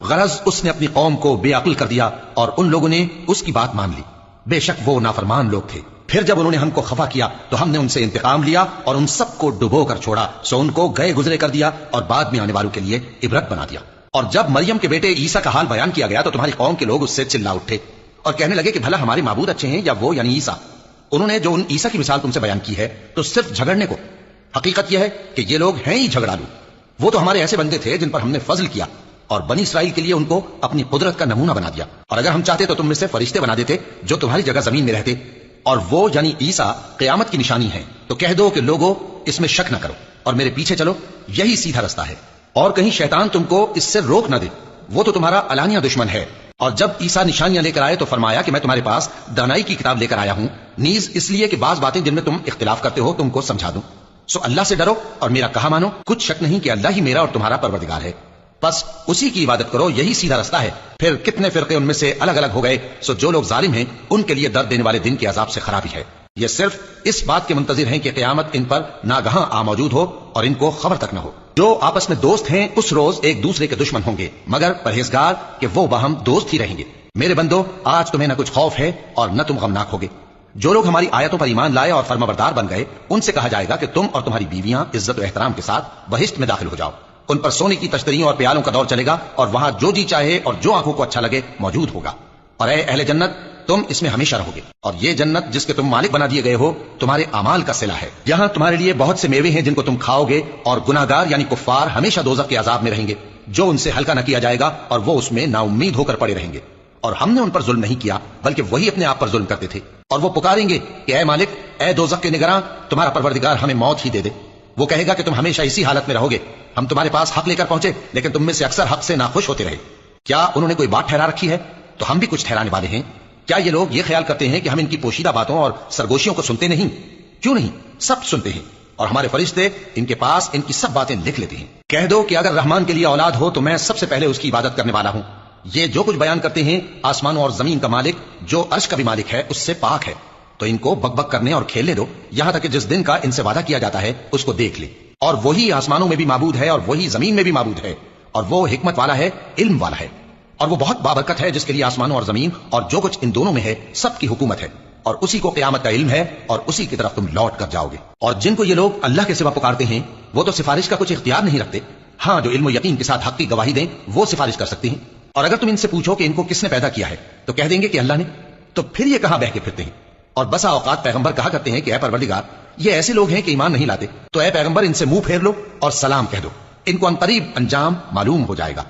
غرض اس نے اپنی قوم کو بے عقل کر دیا اور ان لوگوں نے اس کی بات مان لی. بے شک وہ نافرمان لوگ تھے. پھر جب انہوں نے ہم کو خفا کیا تو ہم نے ان سے انتقام لیا اور ان سب کو ڈبو کر چھوڑا. سو ان کو گئے گزرے کر دیا اور بعد میں آنے والوں کے لیے عبرت بنا دیا. اور جب مریم کے بیٹے عیسیٰ کا حال بیان کیا گیا تو تمہاری قوم کے لوگ اس سے چلا اٹھے اور کہنے لگے کہ بھلا ہمارے معبود اچھے ہیں یا وہ یعنی عیسیٰ. انہوں نے جو ان عیسیٰ کی مثال تم سے بیان کی ہے تو صرف جھگڑنے کو. حقیقت یہ ہے کہ یہ لوگ ہیں ہی جھگڑالو. وہ تو ہمارے ایسے بندے تھے جن پر ہم نے فضل کیا اور بنی اسرائیل کے لیے ان کو اپنی قدرت کا نمونہ بنا دیا. اور اگر ہم چاہتے تو تم میں سے فرشتے بنا دیتے جو تمہاری جگہ زمین میں رہتے. اور وہ یعنی عیسیٰ قیامت کی نشانی ہے. تو کہہ دو کہ لوگوں اس میں شک نہ کرو اور میرے پیچھے چلو, یہی سیدھا رستہ ہے. اور کہیں شیطان تم کو اس سے روک نہ دے, وہ تو تمہارا علانیہ دشمن ہے. اور جب عیسیٰ نشانیاں لے کر آئے تو فرمایا کہ میں تمہارے پاس دانائی کی کتاب لے کر آیا ہوں, نیز اس لیے کہ بعض باتیں جن میں تم اختلاف کرتے ہو تم کو سمجھا دوں. سو اللہ سے ڈرو اور میرا کہا مانو. کچھ شک نہیں کہ اللہ ہی میرا اور تمہارا پروردگار ہے, بس اسی کی عبادت کرو, یہی سیدھا رستہ ہے. پھر کتنے فرقے ان میں سے الگ الگ ہو گئے. سو جو لوگ ظالم ہیں ان کے لیے درد دینے والے دن کے عذاب سے خرابی ہے. یہ صرف اس بات کے منتظر ہیں کہ قیامت ان پر ناگہاں آ موجود ہو اور ان کو خبر تک نہ ہو. جو آپس میں دوست ہیں اس روز ایک دوسرے کے دشمن ہوں گے, مگر پرہیزگار کہ وہ باہم دوست ہی رہیں گے. میرے بندو, آج تمہیں نہ کچھ خوف ہے اور نہ تم غمناک ہوگے. جو لوگ ہماری آیتوں پر ایمان لائے اور فرمانبردار بن گئے ان سے کہا جائے گا کہ تم اور تمہاری بیویاں عزت و احترام کے ساتھ بہشت میں داخل ہو جاؤ. ان پر سونے کی تشتریوں اور پیالوں کا دور چلے گا اور وہاں جو جی چاہے اور جو آنکھوں کو اچھا لگے موجود ہوگا. اور اے اہل جنت, تم اس میں ہمیشہ رہو گے. اور یہ جنت جس کے تم مالک بنا دیے گئے ہو تمہارے اعمال کا صلہ ہے. یہاں تمہارے لیے بہت سے میوے ہیں جن کو تم کھاؤ گے, اور گناہگار یعنی کفار ہمیشہ دوزخ کے عذاب میں رہیں گے جو ان سے ہلکا نہ کیا جائے گا, اور وہ اس میں نا امید ہو کر پڑے رہیں گے. اور ہم نے ان پر ظلم نہیں کیا بلکہ وہی اپنے آپ پر ظلم کرتے تھے. اور وہ پکاریں گے کہ اے مالک, اے دوزخ کے نگراں, تمہارا پروردگار ہمیں موت ہی دے دے. وہ کہے گا کہ تم ہمیشہ اسی حالت میں رہو گے. ہم تمہارے پاس حق لے کر پہنچے لیکن تم میں سے اکثر حق سے ناخوش ہوتے رہے. کیا انہوں نے کوئی بات ٹھہرا رکھی ہے؟ تو ہم بھی کچھ ٹھہرانے والے ہیں. کیا یہ لوگ یہ خیال کرتے ہیں کہ ہم ان کی پوشیدہ باتوں اور سرگوشیوں کو سنتے نہیں؟ کیوں نہیں, سب سنتے ہیں, اور ہمارے فرشتے ان کے پاس ان کی سب باتیں لکھ لیتے ہیں. کہہ دو کہ اگر رحمان کے لیے اولاد ہو تو میں سب سے پہلے اس کی عبادت کرنے والا ہوں. یہ جو کچھ بیان کرتے ہیں آسمانوں اور زمین کا مالک جو عرش کا بھی مالک ہے اس سے پاک ہے. تو ان کو بک بک کرنے اور کھیلنے دو یہاں تک کہ جس دن کا ان سے وعدہ کیا جاتا ہے اس کو دیکھ لے. اور وہی آسمانوں میں بھی معبود ہے اور وہی زمین میں بھی معبود ہے, اور وہ حکمت والا ہے, علم والا ہے, اور وہ بہت بابرکت ہے جس کے لیے آسمانوں اور زمین اور جو کچھ ان دونوں میں ہے سب کی حکومت ہے. اور اسی کو قیامت کا علم ہے اور اسی کی طرف تم لوٹ کر جاؤ گے. اور جن کو یہ لوگ اللہ کے سوا پکارتے ہیں وہ تو سفارش کا کچھ اختیار نہیں رکھتے. ہاں, جو علم و یقین کے ساتھ حق کی گواہی دیں وہ سفارش کر سکتے ہیں. اور اگر تم ان سے پوچھو کہ ان کو کس نے پیدا کیا ہے تو کہہ دیں گے کہ اللہ نے. تو پھر یہ کہاں بہ کے پھرتے ہیں؟ اور بسا اوقات پیغمبر کہا کرتے ہیں کہ اے پروردگار, یہ ایسے لوگ ہیں کہ ایمان نہیں لاتے, تو اے پیغمبر ان سے منہ پھیر لو اور سلام کہہ دو, ان کو عنقریب انجام معلوم ہو جائے گا.